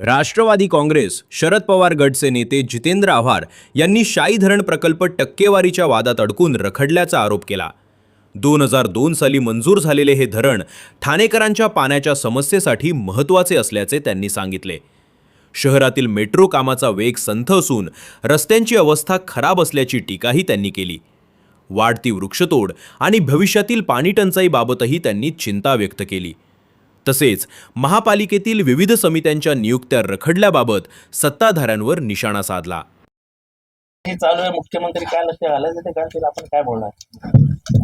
राष्ट्रवादी काँग्रेस शरद पवार गटचे नेते जितेंद्र आव्हाड यांनी शाई धरण प्रकल्प टक्केवारीच्या वादात अडकून रखडल्याचा आरोप केला। 2002 साली मंजूर झालेले हे धरण ठाणेकरांच्या पाण्याच्या समस्येसाठी महत्त्वाचे असल्याचे त्यांनी सांगितले। शहरातील मेट्रो कामाचा वेग संथ असून रस्त्यांची अवस्था खराब असल्याची टीकाही त्यांनी केली। वाढती वृक्षतोड आणि भविष्यातील पाणीटंचाईबाबतही त्यांनी चिंता व्यक्त केली। तसेच महापालिकेतील विविध समित्यांच्या नियुक्त्या रखडल्याबाबत सत्ताधाऱ्यांवर निशाणा साधला। चालू आहे, मुख्यमंत्री काय लक्ष घालायचं ते काय आपण काय बोलणार।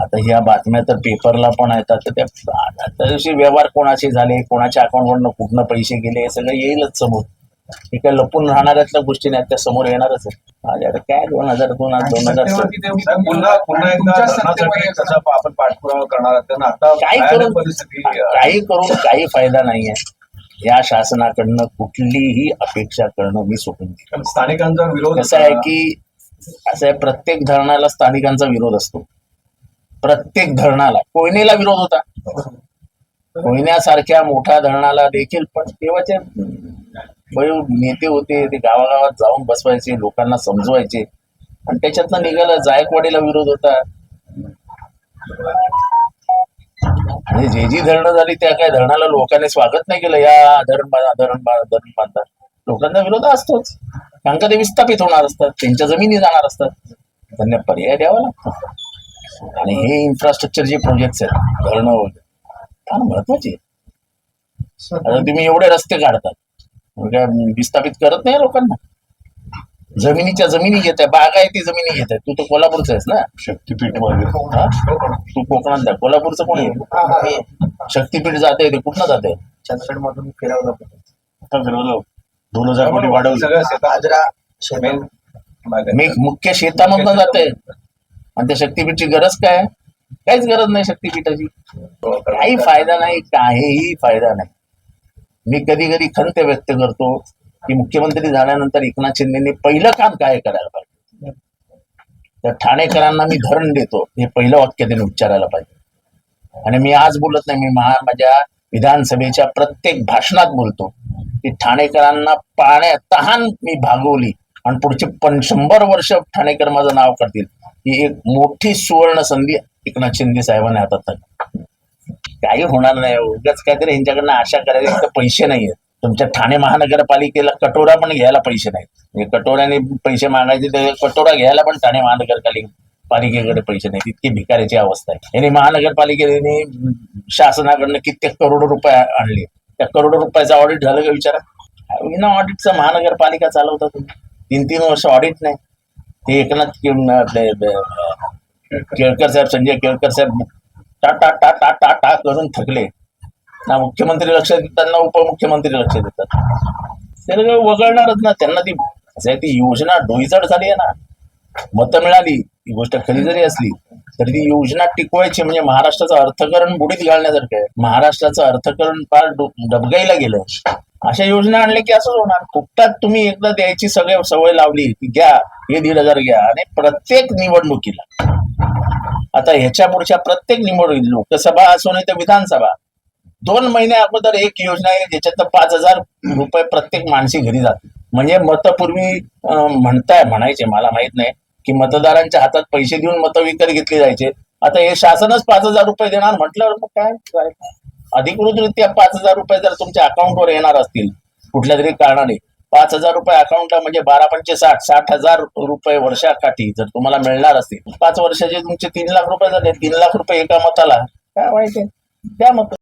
आता ह्या बातम्या तर पेपरला पण येतात, तर त्या दिवशी व्यवहार कोणाचे झाले, कोणाच्या अकाउंटवरनं कुठनं पैसे गेले, हे सगळं येईलच समोर। हे काय लपून राहणाऱ्यातल्या गोष्टी नाही, त्या समोर येणारच आहे। आता काय 2002 पुन्हा एकदा आपण पाठपुरावा करणार काही करून काही फायदा नाहीये। या शासनाकडनं कुठलीही अपेक्षा करणं मी सोडून दिलं। स्थानिकांचा विरोध कसं आहे की प्रत्येक धरणाला स्थानिकांचा विरोध असतो। प्रत्येक धरणाला कोयनेला विरोध होता, कोयन्यासारख्या मोठ्या धरणाला देखील, पण तेव्हाचे नेते होते, ते गावागावात जाऊन बसवायचे, लोकांना समजवायचे, आणि त्याच्यातनं निघालं जायकवाडीला विरोध होता। आणि जी धरणं झाली त्या काय धरणाला लोकांनी स्वागत नाही केलं, या धरण बांधा। लोकांना विरोध असतोच, कारण का ते विस्थापित होणार असतात, त्यांच्या जमिनी जाणार असतात, त्यांना पर्याय द्यावा लागतो। आणि हे इन्फ्रास्ट्रक्चर जे प्रोजेक्ट्स आहेत, धरणं वगैरे फार महत्वाचे। आता तुम्ही एवढे रस्ते काढतात, काय विस्थापित करत नाही लोकांना। जमिनीच्या जमिनी घेत आहे, बागायती जमिनी घेत आहे। तू तर कोल्हापूरचा आहेस ना, शक्तीपीठ मध्ये तू कोकणात जा, कोल्हापूरचं कोण आहे? शक्तीपीठ जाते ते कुठनं जाते? चंदगड मधून फिरवलं 2000 कोटी वाढवलं, मुख्य शेतामधनं जाते। आणि त्या शक्तीपीठची गरज काय? काहीच गरज नाही शक्तीपीठाची, काही फायदा नाही, काहीही फायदा नाही। मी कधी कधी खंत व्यक्त करतो की मुख्यमंत्री झाल्यानंतर एकनाथ शिंदेनी पहिलं काम काय करायला पाहिजे, तर ठाणेकरांना मी धरण देतो हे पहिलं वाक्य त्यांनी उच्चारायला पाहिजे। आणि मी आज बोलत नाही, मी माझ्या विधानसभेच्या प्रत्येक भाषणात बोलतो की ठाणेकरांना पाण्यात तहान मी भागवली, आणि पुढचे 100 वर्ष ठाणेकर माझं नाव करतील। ही एक मोठी सुवर्ण संधी एकनाथ शिंदे साहेबांनी हातात आणली। काही होणार नाही, उगाच काहीतरी यांच्याकडनं आशा करायची, तर पैसे नाहीयेत। तुमच्या ठाणे महानगरपालिकेला कटोरा पण घ्यायला पैसे नाहीत, म्हणजे कटोऱ्याने पैसे मागायचे, तर कटोरा घ्यायला पण ठाणे महानगरपालिकेकडे पैसे नाहीत, इतकी भिकारीची अवस्था आहे। यांनी महानगरपालिकेने शासनाकडनं कित्येक करोड रुपये आणले, त्या करोड रुपयाचं ऑडिट झालं का विचारा? विना ऑडिटचं महानगरपालिका चालवता तुम्ही, 3-3 वर्ष ऑडिट नाही। ते एकनाथ केळकर साहेब, संजय केळकर साहेब टा करून थकले ना। मुख्यमंत्री लक्ष देतात ना उपमुख्यमंत्री लक्ष देतात, ते वगळणारच ना त्यांना। ती योजना डोईजड झाली आहे ना, मतं मिळाली, ही गोष्ट खरी जरी असली तरी ती योजना टिकवायची, म्हणजे महाराष्ट्राचं अर्थकारण बुडीत घालण्यासारखं आहे। महाराष्ट्राचं अर्थकारण फार डबगाईला गेलं। अशा योजना आणल्या की असंच होणार, फुकटात तुम्ही एकदा द्यायची सवय लावली की घ्या, हे 1,500 घ्या, आणि प्रत्येक निवडणुकीला, आता ह्याच्या पुढच्या प्रत्येक निवडणुकीत, लोकसभा असो नाही तर विधानसभा, 2 महिन्या अगोदर एक योजना आहे ज्याच्यात 5,000 रुपये प्रत्येक माणसी घरी जाते। म्हणजे मतपूर्वी म्हणायचे, मला माहित नाही की मतदारांच्या हातात पैसे देऊन मतं विकत घेतली जायचे। आता हे शासनच 5,000 रुपये देणार म्हटल्यावर मग काय अधिकृतरित्या 5,000 रुपये जर तुमच्या अकाउंटवर येणार असतील कुठल्या तरी कारणाने, 5,000 रुपये अकाउंटला, म्हणजे 12×5 = 60,000 रुपये वर्षाकाठी जर तुम्हाला मिळणार असतील, 5 वर्षाचे तुमचे 3 लाख रुपये झाले। 3 लाख रुपये एका मताला, काय वाईट आहे? द्या मत।